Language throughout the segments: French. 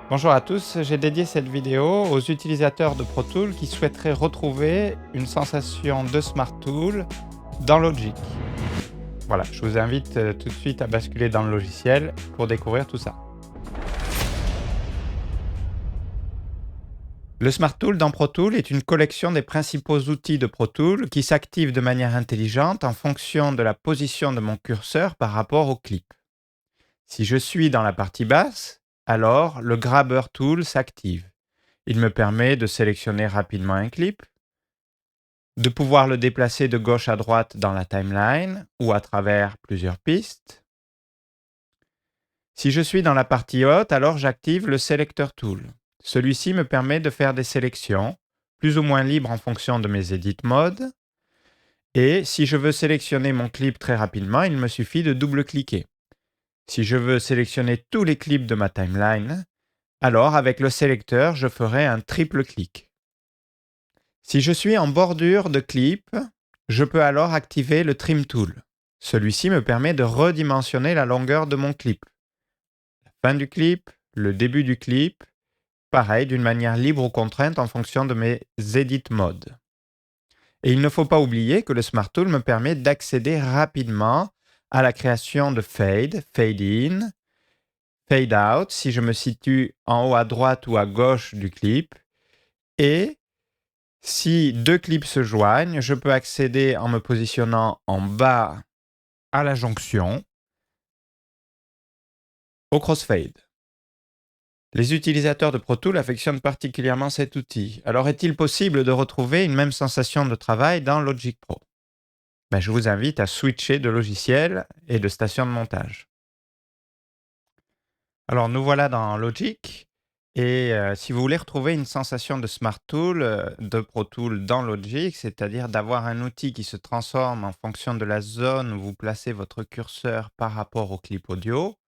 Bonjour à tous, j'ai dédié cette vidéo aux utilisateurs de Pro Tools qui souhaiteraient retrouver une sensation de Smart Tool dans Logic. Voilà, je vous invite tout de suite à basculer dans le logiciel pour découvrir tout ça. Le Smart Tool dans Pro Tools est une collection des principaux outils de Pro Tools qui s'activent de manière intelligente en fonction de la position de mon curseur par rapport au clip. Si je suis dans la partie basse, alors le Grabber Tool s'active. Il me permet de sélectionner rapidement un clip, de pouvoir le déplacer de gauche à droite dans la timeline ou à travers plusieurs pistes. Si je suis dans la partie haute, alors j'active le Selector Tool. Celui-ci me permet de faire des sélections, plus ou moins libres en fonction de mes edit modes. Et si je veux sélectionner mon clip très rapidement, il me suffit de double-cliquer. Si je veux sélectionner tous les clips de ma timeline, alors avec le sélecteur, je ferai un triple clic. Si je suis en bordure de clip, je peux alors activer le Trim Tool. Celui-ci me permet de redimensionner la longueur de mon clip. La fin du clip, le début du clip, pareil, d'une manière libre ou contrainte en fonction de mes edit modes. Et il ne faut pas oublier que le Smart Tool me permet d'accéder rapidement à la création de fade, fade in, fade out, si je me situe en haut à droite ou à gauche du clip. Et si deux clips se joignent, je peux accéder en me positionnant en bas à la jonction au crossfade. Les utilisateurs de Pro Tools affectionnent particulièrement cet outil. Alors est-il possible de retrouver une même sensation de travail dans Logic Pro ? Je vous invite à switcher de logiciel et de station de montage. Alors nous voilà dans Logic et si vous voulez retrouver une sensation de Smart Tool, de Pro Tools dans Logic, c'est-à-dire d'avoir un outil qui se transforme en fonction de la zone où vous placez votre curseur par rapport au clip audio,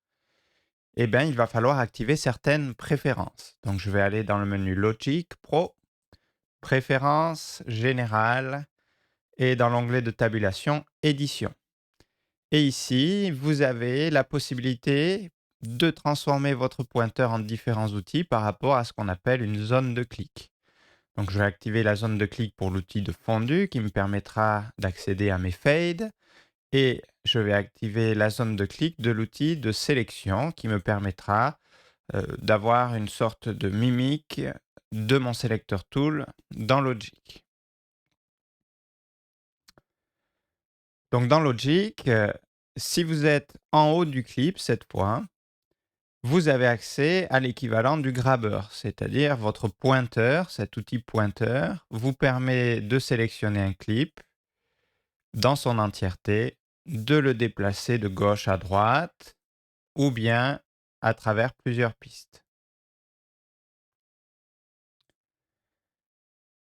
il va falloir activer certaines préférences. Donc je vais aller dans le menu Logic Pro, Préférences générales et dans l'onglet de tabulation Édition. Et ici, vous avez la possibilité de transformer votre pointeur en différents outils par rapport à ce qu'on appelle une zone de clic. Donc je vais activer la zone de clic pour l'outil de fondu qui me permettra d'accéder à mes fades. Et je vais activer la zone de clic de l'outil de sélection qui me permettra d'avoir une sorte de mimique de mon Selector Tool dans Logic. Donc dans Logic, si vous êtes en haut du clip cette fois, vous avez accès à l'équivalent du grabber, c'est-à-dire votre pointeur, cet outil pointeur, vous permet de sélectionner un clip dans son entièreté, de le déplacer de gauche à droite ou bien à travers plusieurs pistes.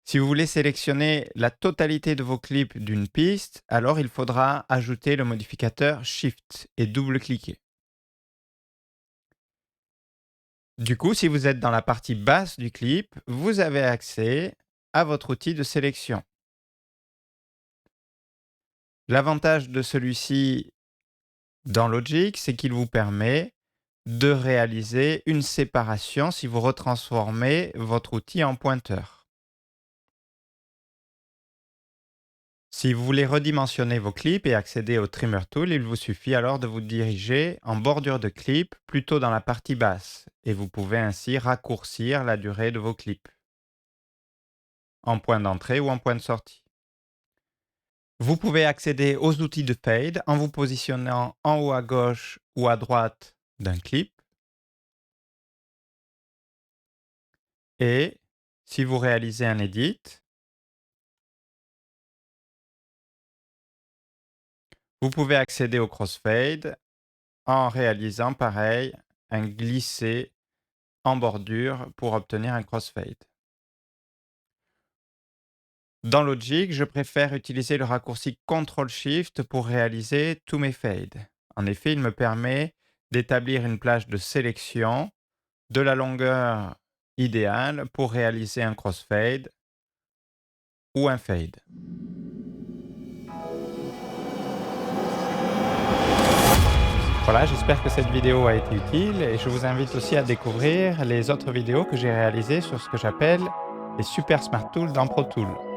Si vous voulez sélectionner la totalité de vos clips d'une piste, alors il faudra ajouter le modificateur Shift et double-cliquer. Du coup, si vous êtes dans la partie basse du clip, vous avez accès à votre outil de sélection. L'avantage de celui-ci dans Logic, c'est qu'il vous permet de réaliser une séparation si vous retransformez votre outil en pointeur. Si vous voulez redimensionner vos clips et accéder au Trimmer Tool, il vous suffit alors de vous diriger en bordure de clip, plutôt dans la partie basse, et vous pouvez ainsi raccourcir la durée de vos clips, en point d'entrée ou en point de sortie. Vous pouvez accéder aux outils de fade en vous positionnant en haut à gauche ou à droite d'un clip. Et si vous réalisez un edit, vous pouvez accéder au crossfade en réalisant pareil un glissé en bordure pour obtenir un crossfade. Dans Logic, je préfère utiliser le raccourci Ctrl-Shift pour réaliser tous mes fades. En effet, il me permet d'établir une plage de sélection de la longueur idéale pour réaliser un crossfade ou un fade. Voilà, j'espère que cette vidéo a été utile et je vous invite aussi à découvrir les autres vidéos que j'ai réalisées sur ce que j'appelle les Super Smart Tools dans Pro Tools.